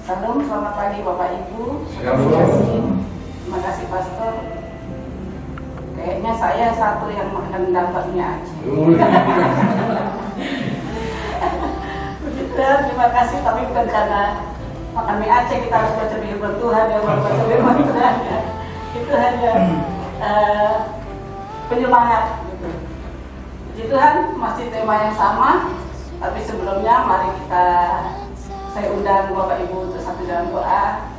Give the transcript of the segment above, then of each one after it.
Salam, selamat pagi Bapak Ibu. Terima kasih Pastor. Kayaknya saya satu yang akan dapatnya aja. Terima kasih, tapi bukan karena makan mie Aceh kita harus baca firman Tuhan ya, baca firman Tuhan ya. Itu hanya penyemangat gitu. Puji Tuhan, masih tema yang sama, tapi sebelumnya mari saya undang Bapak Ibu untuk satu dalam doa.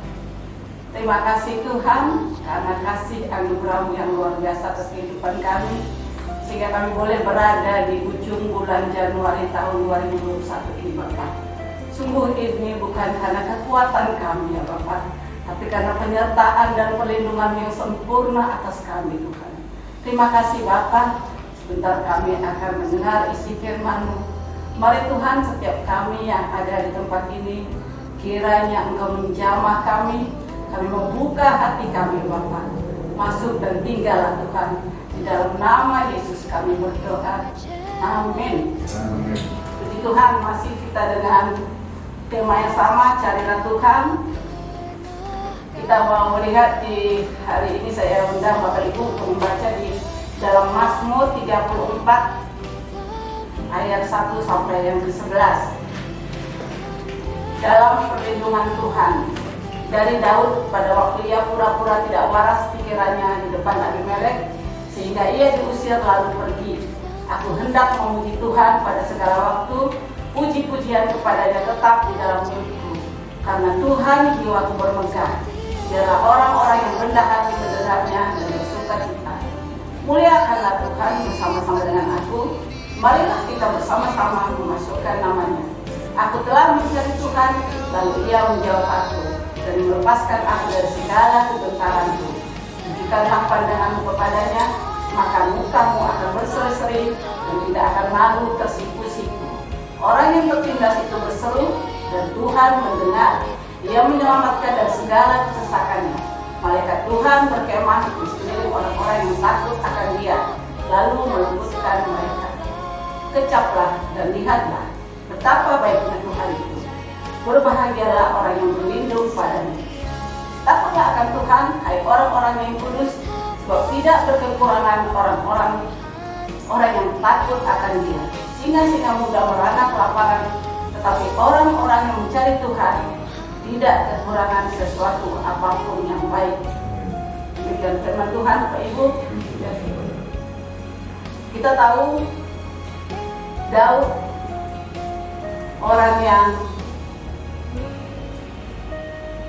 Terima kasih Tuhan karena kasih anugerah-Mu yang luar biasa atas kehidupan kami, sehingga kami boleh berada di ujung bulan Januari tahun 2021 ini Bapak. Sungguh ini bukan karena kekuatan kami ya Bapak, tapi karena penyertaan dan perlindungan yang sempurna atas kami Tuhan. Terima kasih Bapak. Sebentar kami akan mendengar isi firman-Mu. Mari Tuhan, setiap kami yang ada di tempat ini, kiranya Engkau menjamah kami membuka hati kami Bapa. Masuk dan tinggallah Tuhan. Di dalam nama Yesus kami berdoa. Amin. Puji Tuhan, masih kita dengan tema yang sama, carilah Tuhan. Kita mau melihat di hari ini, saya undang Bapak Ibu untuk membaca di dalam Mazmur 34 ayat 1 sampai yang ke-11. Dalam perlindungan Tuhan, dari Daud pada waktu ia pura-pura tidak waras pikirannya di depan Abimelek, sehingga ia diusir lalu pergi. Aku hendak memuji Tuhan pada segala waktu, puji-pujian kepadanya tetap di dalam mulutku. Karena Tuhan jiwaku bermegah, biarlah orang-orang yang rendah hati mendengarnya dan bersuka cita. Muliakanlah Tuhan bersama-sama dengan aku. Marilah kita bersama-sama memasukkan namanya. Aku telah mencari Tuhan, lalu ia menjawab aku dan melepaskan aku dari segala kegentaranku. Tunjukkanlah pandanganmu kepadanya, maka mukamu akan berseri-seri dan tidak akan malu tersipu-sipu. Orang yang tertindas itu berseru dan Tuhan mendengar. Ia menyelamatkan dari segala kesesakannya. Malaikat Tuhan berkemah di sekeliling orang-orang yang takut akan Dia, lalu melembutkan mereka. Kecaplah dan lihatlah betapa baiknya Tuhan itu. Berbahagialah orang yang berlindung padanya. Takutlah akan Tuhan, hai orang-orang yang kudus, sebab tidak berkekurangan orang yang takut akan Dia. Singa-singa muda merana kelaparan, tetapi orang-orang yang mencari Tuhan tidak kekurangan sesuatu apapun yang baik. Demikian firman Tuhan, Bapak Ibu. Kita tahu Daud orang yang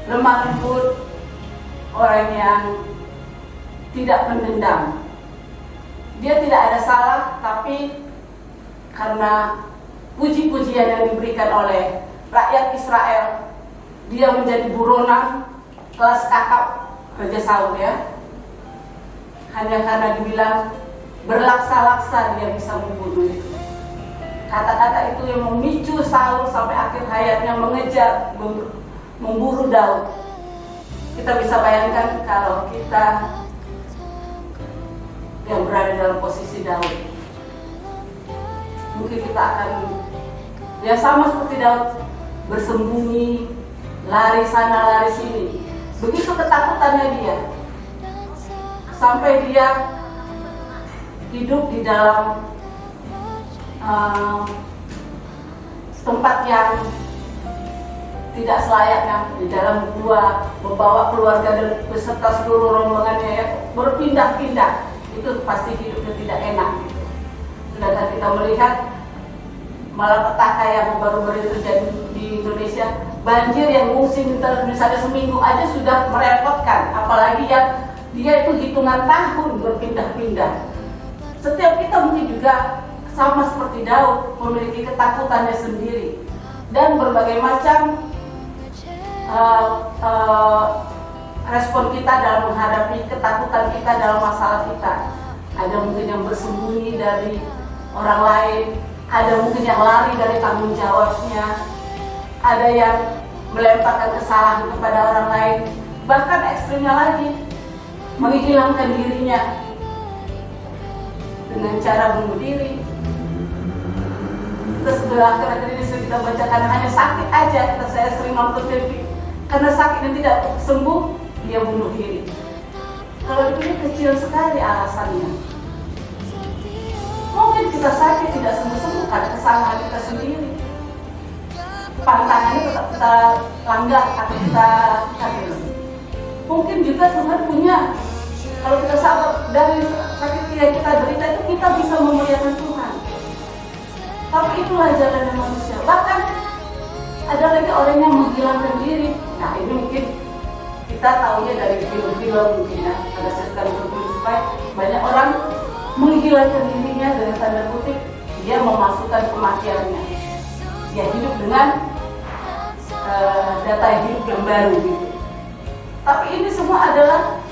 lemah lembut, orang yang tidak pendendam. Dia tidak ada salah, tapi karena puji-pujian yang diberikan oleh rakyat Israel, dia menjadi buronan kelas kakap Raja Saul ya. Hanya karena dibilang berlaksa-laksa dia bisa membunuh. Kata-kata itu yang memicu Saul sampai akhir hayatnya mengejar, memburu Daud. Kita bisa bayangkan kalau kita yang berada dalam posisi Daud, mungkin kita akan ya sama seperti Daud, bersembunyi, lari sana lari sini. Begitu ketakutannya dia, sampai dia hidup di dalam tempat yang tidak selayaknya, di dalam gua, membawa keluarga dan beserta seluruh rombongannya ya, berpindah-pindah. Itu pasti hidupnya tidak enak gitu. Sedangkan kita melihat malapetaka yang baru-baru terjadi di Indonesia, banjir yang musim misalnya seminggu aja sudah merepotkan, apalagi yang dia itu hitungan tahun berpindah-pindah. Setiap kita mungkin juga sama seperti Daud, memiliki ketakutannya sendiri dan berbagai macam respon kita dalam menghadapi ketakutan kita dalam masalah kita. Ada mungkin yang bersembunyi dari orang lain, ada mungkin yang lari dari tanggung jawabnya, ada yang melemparkan kesalahan kepada orang lain, bahkan ekstrimnya lagi menghilangkan dirinya dengan cara bunuh diri. Terus akhir-akhir ini kita bacakan hanya sakit aja. Saya sering nonton TV, karena sakit dan tidak sembuh, dia bunuh diri. Kalau ini kecil sekali alasannya. Mungkin kita sakit tidak sembuh-sembuh karena kesalahan kita sendiri. Pantangannya tetap kita langgar atau kita mungkin juga Tuhan punya. Kalau kita sabar dari sakit yang kita derita itu, kita bisa memuliakan Tuhan. Tapi itulah jalannya manusia. Bahkan ada lagi orang yang menghilangkan diri. Nah ini mungkin kita tahunya dari film-film mungkin ya. Ada sekali film supaya banyak orang menghilangkan dirinya dengan tanda kutip, dia memasukkan kematiannya. Dia hidup dengan data hidup yang baru gitu. Tapi ini semua adalah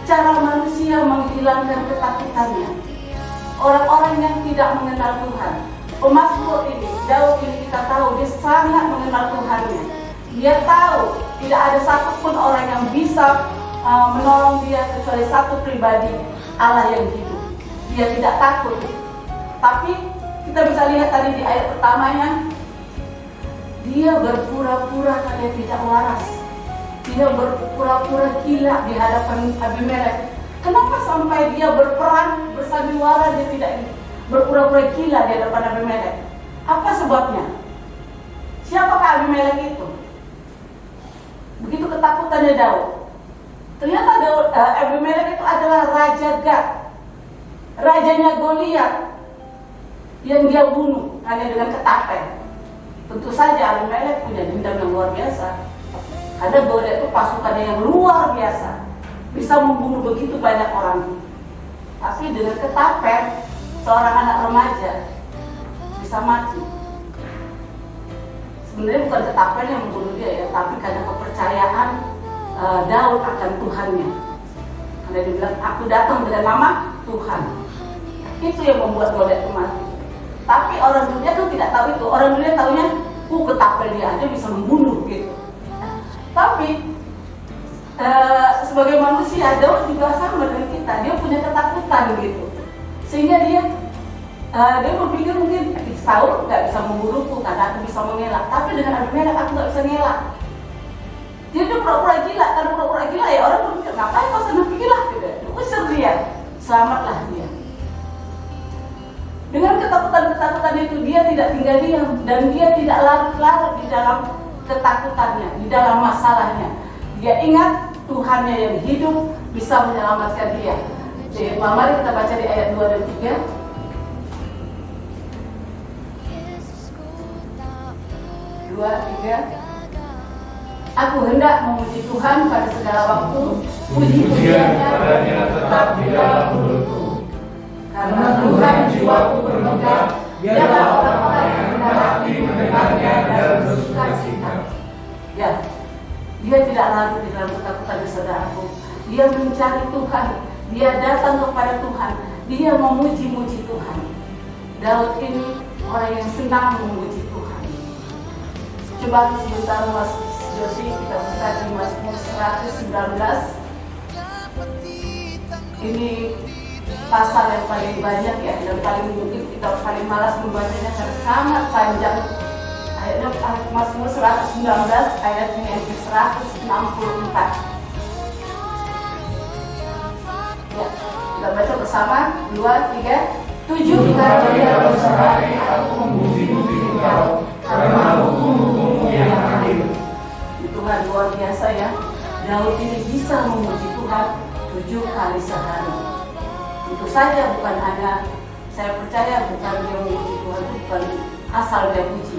cara manusia menghilangkan ketakutannya. Orang-orang yang tidak mengenal Tuhan. Pemazmur ini, Daud ini kita tahu dia sangat mengenal Tuhannya. Dia tahu tidak ada satupun orang yang bisa menolong dia kecuali satu pribadi, Allah yang hidup. Dia tidak takut. Tapi kita bisa lihat tadi di ayat pertamanya, dia berpura-pura karena tidak waras. Dia berpura-pura gila di hadapan Abimelek. Kenapa sampai dia berperang bersandiwara, dia tidak berpura-pura gila di hadapan Abimelek? Apa sebabnya? Siapakah Abimelek itu? Begitu ketakutannya Daud. Ternyata Abimelek itu adalah Raja Gad, rajanya Goliat yang dia bunuh hanya dengan ketapel. Tentu saja Abimelek punya dendam yang luar biasa. Karena Goliat itu pasukannya yang luar biasa, bisa membunuh begitu banyak orang. Tapi dengan ketapel, seorang anak remaja bisa mati. Sebenarnya bukan ketapel yang membunuh dia ya, tapi karena kepercayaan Daud akan Tuhannya. Karena dia bilang, aku datang dengan nama Tuhan. Itu yang membuat Goliat itu mati. Tapi orang dunia kan tidak tahu itu. Orang dunia tahunya, ketapel dia aja bisa membunuh gitu. Tapi sebagai manusia, Daud juga sama dengan kita. Dia punya ketakutan gitu. Sehingga dia berpikir mungkin Saul nggak bisa membunuhku karena aku bisa mengelak. Tapi dengan Abimelek aku nggak bisa ngelak. Dia pura-pura gila. Karena pura-pura gila ya orang berpikir, ngapain kau senang gila gitu. Usir dia, selamatlah dia. Dengan ketakutan-ketakutan itu dia tidak tinggal diam dan dia tidak larut-larut di dalam ketakutannya, di dalam masalahnya. Dia ingat Tuhannya yang hidup bisa menyelamatkan dia. Jadi, mari kita baca di ayat 2 dan 3. Aku hendak memuji Tuhan pada segala waktu, puji-pujiannya tetap di dalam mulutku. Karena Tuhan jiwaku bermegah, biarlah orang-orang yang rendah hati mendengarnya dan bersuka cita. Ya, dia tidak larut di dalam ketakutan saudaraku. Dia mencari Tuhan, dia datang kepada Tuhan, dia memuji-muji Tuhan. Daud ini orang yang senang memuji Tuhan. Coba sebentar Mas Josi, kita buka di Mazmur 119. Ini pasal yang paling banyak ya, dan paling mungkin kita paling malas membacanya karena sangat panjang. Ayatnya Mazmur 119 ayatnya yang ke-164. Ya, kita baca bersama. 2, 3. 7 kali dalam sehari aku memuji-muji Engkau karena hukum-hukum-Mu yang adil. Tuhan luar biasa ya. Daud ini bisa memuji Tuhan 7 kali sehari. Itu saja bukan hanya, saya percaya bukan dia memuji Tuhan itu bukan asal dia puji,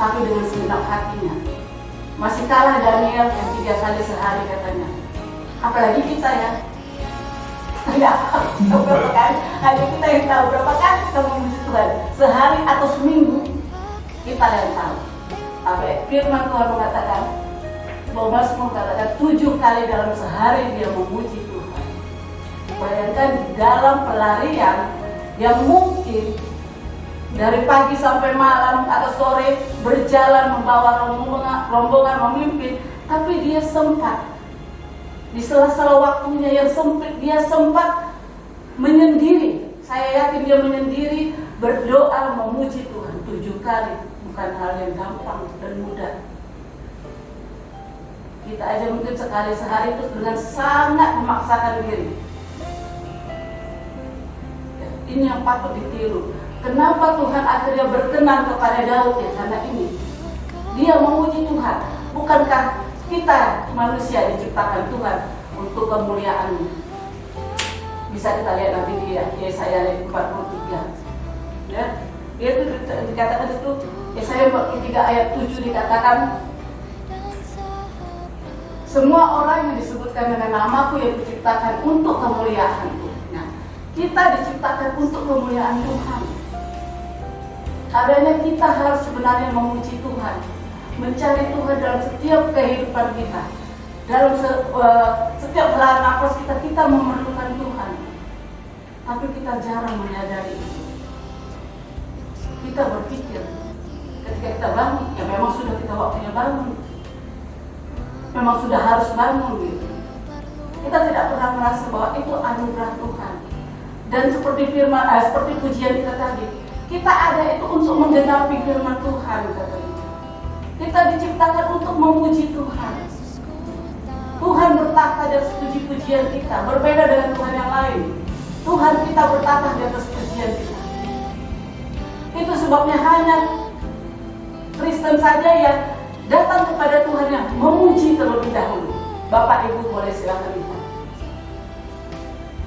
tapi dengan segenap hatinya. Masih kalah Daniel yang 3 kali sehari katanya. Apalagi kita ya. Tidak tahu berapa kali. Hanya kita yang tahu berapa kali kita memuji Tuhan. Sehari atau seminggu kita yang tahu. Tapi firman Tuhan mengatakan, bahwa Mazmur mengatakan 7 kali dalam sehari dia memuji Tuhan. Bayangkan di dalam pelarian yang mungkin dari pagi sampai malam atau sore berjalan membawa rombongan memimpin, tapi dia sempat di sela-sela waktunya yang sempit dia sempat menyendiri. Saya yakin dia menyendiri berdoa memuji Tuhan 7 kali. Bukan hal yang gampang dan mudah. Kita aja mungkin sekali sehari itu dengan sangat memaksakan diri. Ini yang patut ditiru. Kenapa Tuhan akhirnya berkenan kepada Daud ya? Karena ini dia memuji Tuhan. Bukankah kita manusia diciptakan Tuhan untuk kemuliaan? Bisa kita lihat nanti di Yesaya 43. Ya, dia itu dikatakan itu Yesaya 43 ayat 7 dikatakan, semua orang yang disebutkan dengan namaku yang diciptakan untuk kemuliaanku. Nah, kita diciptakan untuk kemuliaan Tuhan. Adanya kita harus sebenarnya memuji Tuhan, mencari Tuhan dalam setiap kehidupan kita. Dalam setiap helaan nafas kita memerlukan Tuhan. Tapi kita jarang menyadari itu. Kita berpikir ketika kita bangun, ya memang sudah kita waktunya bangun. Memang sudah harus bangun gitu. Kita tidak pernah merasa bahwa itu anugerah Tuhan. Dan seperti firman, seperti pujian kita tadi, kita ada itu untuk menggenapi firman Tuhan katanya. Kita diciptakan untuk memuji Tuhan. Tuhan bertahta di atas puji-pujian kita, berbeda dengan Tuhan yang lain. Tuhan kita bertahta di atas pujian kita. Itu sebabnya hanya Kristen saja yang datang kepada Tuhan yang memuji terlebih dahulu. Bapak Ibu boleh silakan lihat.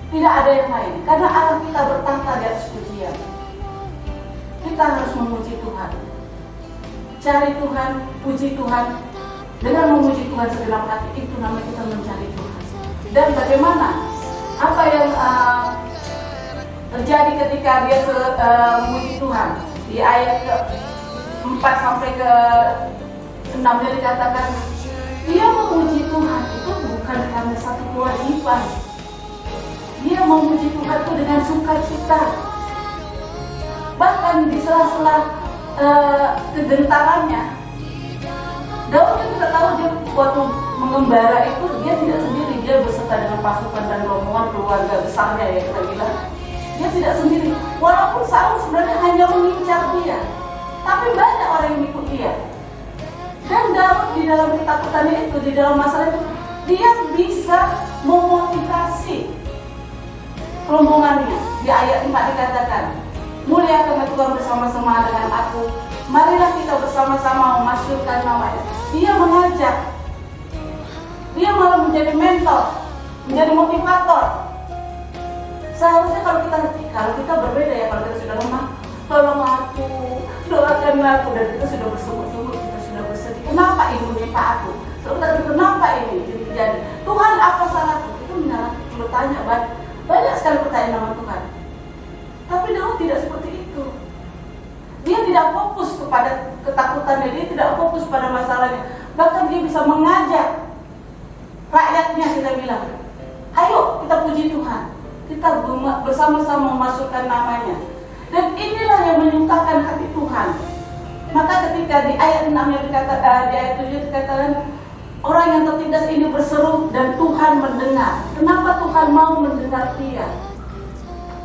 Tidak ada yang lain, karena Allah kita bertahta di atas pujian. Kita harus memuji Tuhan. Cari Tuhan, puji Tuhan. Dengan memuji Tuhan segenap hati, itu namanya kita mencari Tuhan. Dan bagaimana? Apa yang terjadi ketika dia memuji Tuhan? Di ayat ke-4 sampai ke-6 dia dikatakan, dia memuji Tuhan itu bukan karena satu kewajiban. Dia memuji Tuhan itu dengan sukacita. Bahkan di sela-sela kegentarannya, Daud tidak tahu dia waktu mengembara itu dia tidak sendiri, dia beserta dengan pasukan dan rombongan keluarga besarnya ya kita bilang. Dia tidak sendiri. Walaupun Saul sebenarnya hanya mengincar dia, tapi banyak orang yang ikut dia. Dan Daud di dalam ketakutannya itu, di dalam masalah itu, dia bisa memotivasi rombongannya. Di ayat 4 dikatakan, muliakanlah Tuhan bersama-sama dengan aku. Marilah kita bersama-sama memasyurkan namanya. Dia mengajak. Dia malah menjadi mentor, menjadi motivator. Seharusnya kalau kita berbeda ya, kalau kita sudah lemah, tolong aku, doakanlah aku, dan kita sudah bersungguh-sungguh, kita sudah bersedih. Kenapa ini menimpa aku? Kenapa ini terjadi? Tuhan, apa salahku? Itu bertanya banyak sekali pertanyaan sama Tuhan. Tapi Daud tidak seperti itu. Dia tidak fokus kepada ketakutannya, dia tidak fokus pada masalahnya. Bahkan dia bisa mengajak rakyatnya, kita bilang, ayo kita puji Tuhan, kita bersama-sama memasukkan namanya. Dan inilah yang menyukakan hati Tuhan. Maka ketika di ayat 6 yang di ayat 7 dikatakan, orang yang tertindas ini berseru dan Tuhan mendengar. Kenapa Tuhan mau mendengar dia?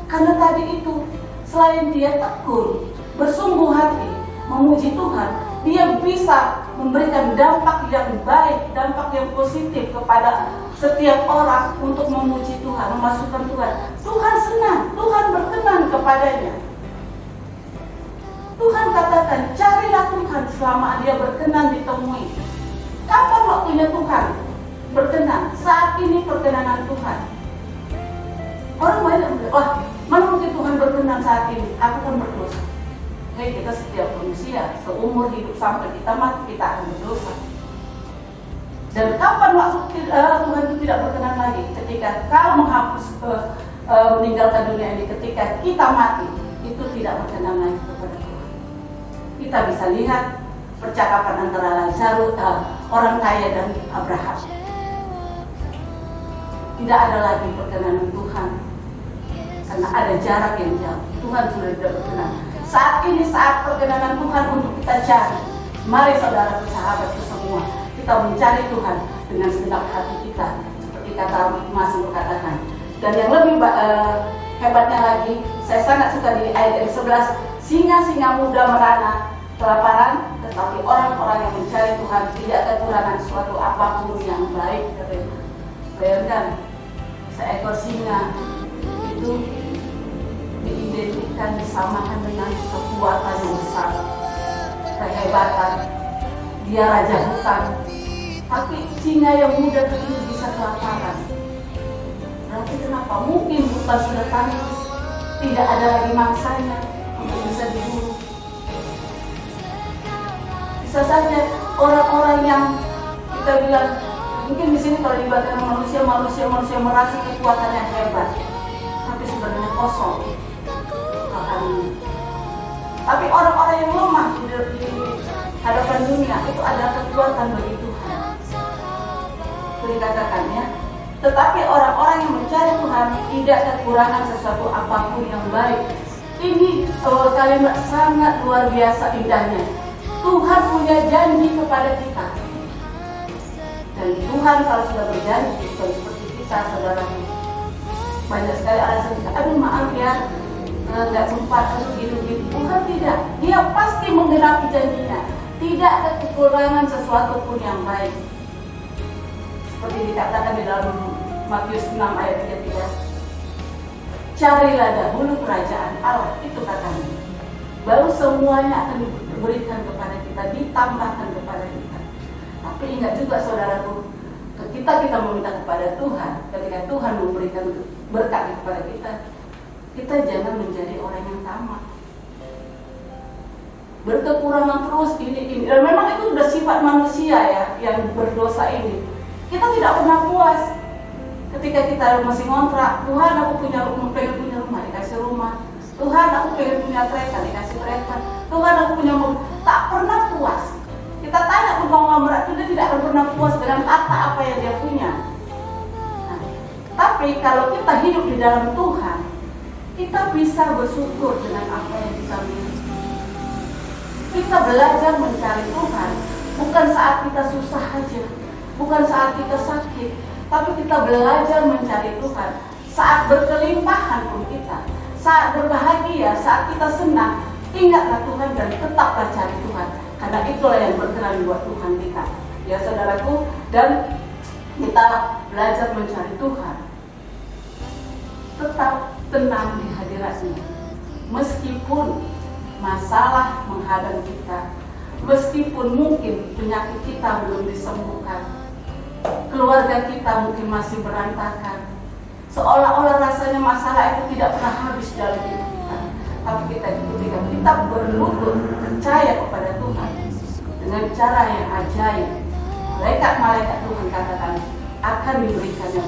Karena tadi itu, selain dia tekun, bersungguh hati, memuji Tuhan, dia bisa memberikan dampak yang baik, dampak yang positif kepada setiap orang untuk memuji Tuhan, memasukkan Tuhan. Tuhan senang, Tuhan berkenan kepadanya. Tuhan katakan, carilah Tuhan selama dia berkenan ditemui. Kapan waktunya Tuhan berkenan? Saat ini perkenanan Tuhan. Orang banyak bilang, wah, mana mungkin Tuhan berkenan saat ini? Aku kan berdosa. Kita setiap manusia, seumur hidup sampai kita mati, kita akan berdosa. Dan kapan waktu Tuhan itu tidak berkenan lagi? Ketika kau menghapus meninggalkan dunia ini, ketika kita mati, itu tidak berkenan lagi kepada Tuhan. Kita bisa lihat percakapan antara Lazarus, orang kaya, dan Abraham. Tidak ada lagi perkenanan Tuhan, karena ada jarak yang jauh. Tuhan sudah tidak berkenan. Saat ini saat perkenanan Tuhan untuk kita cari. Mari saudara sahabatku semua, kita mencari Tuhan dengan segenap hati kita, seperti kata Mazmur katakan. Dan yang lebih hebatnya lagi, saya sangat suka di ayat yang 11, singa-singa muda merana kelaparan, tetapi orang-orang yang mencari Tuhan tidak kekurangan suatu apapun yang baik. Bayangkan, seekor singa itu diidentikan, disamakan dengan kekuatan yang besar, kehebatan. Dia raja hutan, tapi singa yang muda kecil bisa kelaparan. Berarti kenapa? Mungkin hutan sudah tandus, tidak ada lagi mangsanya untuk bisa diburu. Bisa saja orang-orang yang kita bilang, mungkin di sini kalau dibaca manusia merasa kekuatannya hebat, tapi sebenarnya kosong. Tapi orang-orang yang lemah di hadapan dunia itu ada kekuatan bagi Tuhan. Itu dikatakan ya. Tetapi orang-orang yang mencari Tuhan tidak kekurangan sesuatu apapun yang baik. Ini kalimat sangat luar biasa indahnya. Tuhan punya janji kepada kita. Dan Tuhan kalau sudah berjanji, bukan seperti kita, saudara. Banyak sekali alasan kita, aduh maaf ya, nggak sempat, gitu-gitu. Tuhan tidak. Dia pasti menggenapi janjinya. Tidak ada kekurangan sesuatu pun yang baik. Seperti dikatakan di dalam Matius 6 ayat 33. Carilah dahulu kerajaan Allah, itu katanya. Baru semuanya akan diberikan kepada kita, ditambahkan kepada kita. Tapi ingat juga saudaraku, ketika kita meminta kepada Tuhan, ketika Tuhan memberikan berkat kepada kita, kita jangan menjadi orang yang tamak. Berkekurangan terus ini. Dan memang itu sudah sifat manusia ya, yang berdosa ini. Kita tidak pernah puas. Ketika kita masih ngontrak, Tuhan aku pengen punya rumah, dikasih rumah. Tuhan aku pengen punya kereta, dikasih kereta. Tuhan aku punya mobil, tak pernah puas. Kita tanya ke konglomerat itu, dia tidak akan pernah puas dengan apa yang dia punya. Nah, tapi kalau kita hidup di dalam Tuhan, kita bisa bersyukur dengan apa yang kita miliki. Kita belajar mencari Tuhan bukan saat kita susah aja, bukan saat kita sakit, tapi kita belajar mencari Tuhan saat berkelimpahan pun kita, saat berbahagia, saat kita senang. Ingatlah Tuhan dan tetaplah cari Tuhan, karena itulah yang berkenan buat Tuhan kita, ya saudaraku. Dan kita belajar mencari Tuhan, tetap tenang di hadiratnya, meskipun masalah menghadang kita, meskipun mungkin penyakit kita belum disembuhkan, keluarga kita mungkin masih berantakan, seolah-olah rasanya masalah itu tidak pernah habis dalam hidup kita. Tapi ketika kita berlutut percaya kepada Tuhan dengan cara yang ajaib, malaikat-malaikat Tuhan katakan akan diberikannya,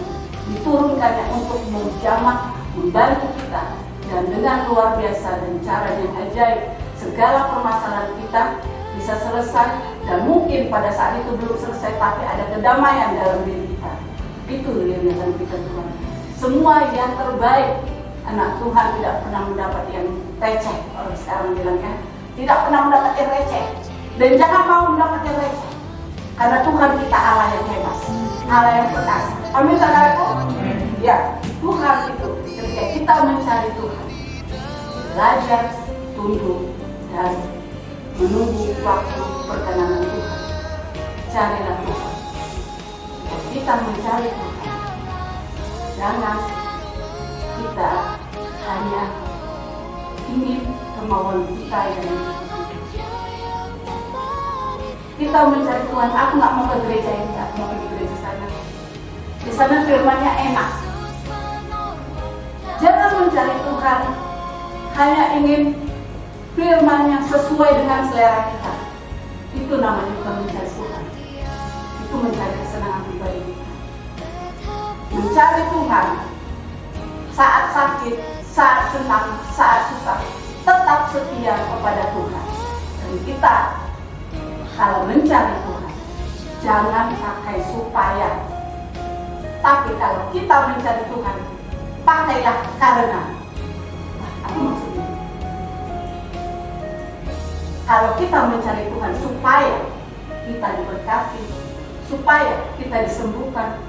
diturunkannya untuk menjamah, membantu kita. Dan dengan luar biasa dan cara yang ajaib, segala permasalahan kita bisa selesai. Dan mungkin pada saat itu belum selesai, tapi ada kedamaian dalam diri kita. Itu yang akan kita Tuhan. Semua yang terbaik, anak Tuhan tidak pernah mendapat yang receh. Orang sekarang bilang kan, tidak pernah mendapat yang receh. Dan jangan mau mendapat yang receh, karena Tuhan kita Allah yang hebat, Allah yang perkasa. Amin saudaraku. Ya, Tuhan itu ketika kita mencari Tuhan, belajar, tunduk, dan menunggu waktu perkenanan Tuhan. Carilah Tuhan. Kita mencari Tuhan, jangan kita hanya ingin kemauan kita yang kita mencari Tuhan. Aku nggak mau ke gereja ini, aku mau ke gereja sana. Di sana firman-Nya enak. Jangan mencari Tuhan hanya ingin firman yang sesuai dengan selera kita. Itu namanya bukan mencari Tuhan. Itu mencari kesenangan pribadi kita. Mencari Tuhan saat sakit, saat senang, saat susah, tetap setia kepada Tuhan. Dan kita kalau mencari Tuhan, jangan pakai supaya. Tapi kalau kita mencari Tuhan, pakailah karena. Apa maksudnya? Kalau kita mencari Tuhan supaya kita diberkati, supaya kita disembuhkan,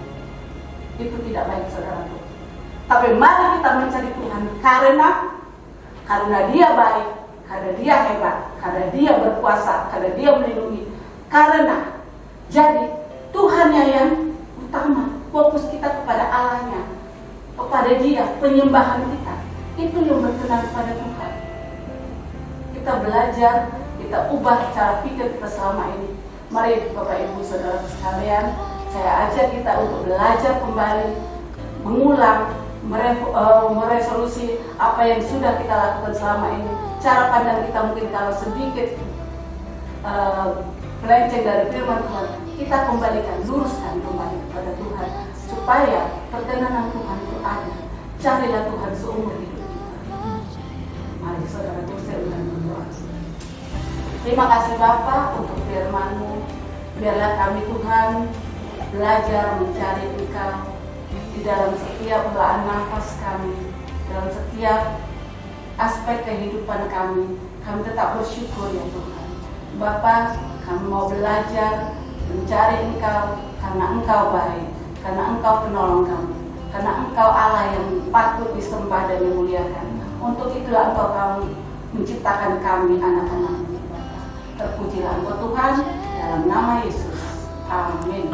itu tidak baik saudaraku. Tapi mari kita mencari Tuhan karena Dia baik, karena Dia hebat, karena Dia berkuasa, karena Dia melindungi. Karena jadi Tuhannya yang utama, fokus kita kepada Allahnya, kepada Dia, penyembahan kita. Itu yang berkenan kepada Tuhan. Kita belajar, kita ubah cara pikir kita selama ini. Mari Bapak Ibu Saudara sekalian, saya ajak kita untuk belajar kembali, mengulang, meresolusi apa yang sudah kita lakukan selama ini. Cara pandang kita mungkin kalau sedikit melenceng dari firman Tuhan, kita kembalikan, luruskan kembali kepada Tuhan, supaya perkenanan Tuhan itu ada. Carilah Tuhan seumur hidup kita. Mari saudara saya ulang berdoa. Terima kasih Bapa untuk firman-Mu. Biarlah kami Tuhan belajar mencari Engkau di dalam setiap helaan nafas kami, dalam setiap aspek kehidupan kami. Kami tetap bersyukur ya Tuhan. Bapa, kami mau belajar mencari Engkau karena Engkau baik, karena Engkau penolong kami, karena Engkau Allah yang patut disembah dan dimuliakan. Untuk itulah Engkau menciptakan kami anak-anak-Mu. Terpujilah Engkau Tuhan, dalam nama Yesus. Amin.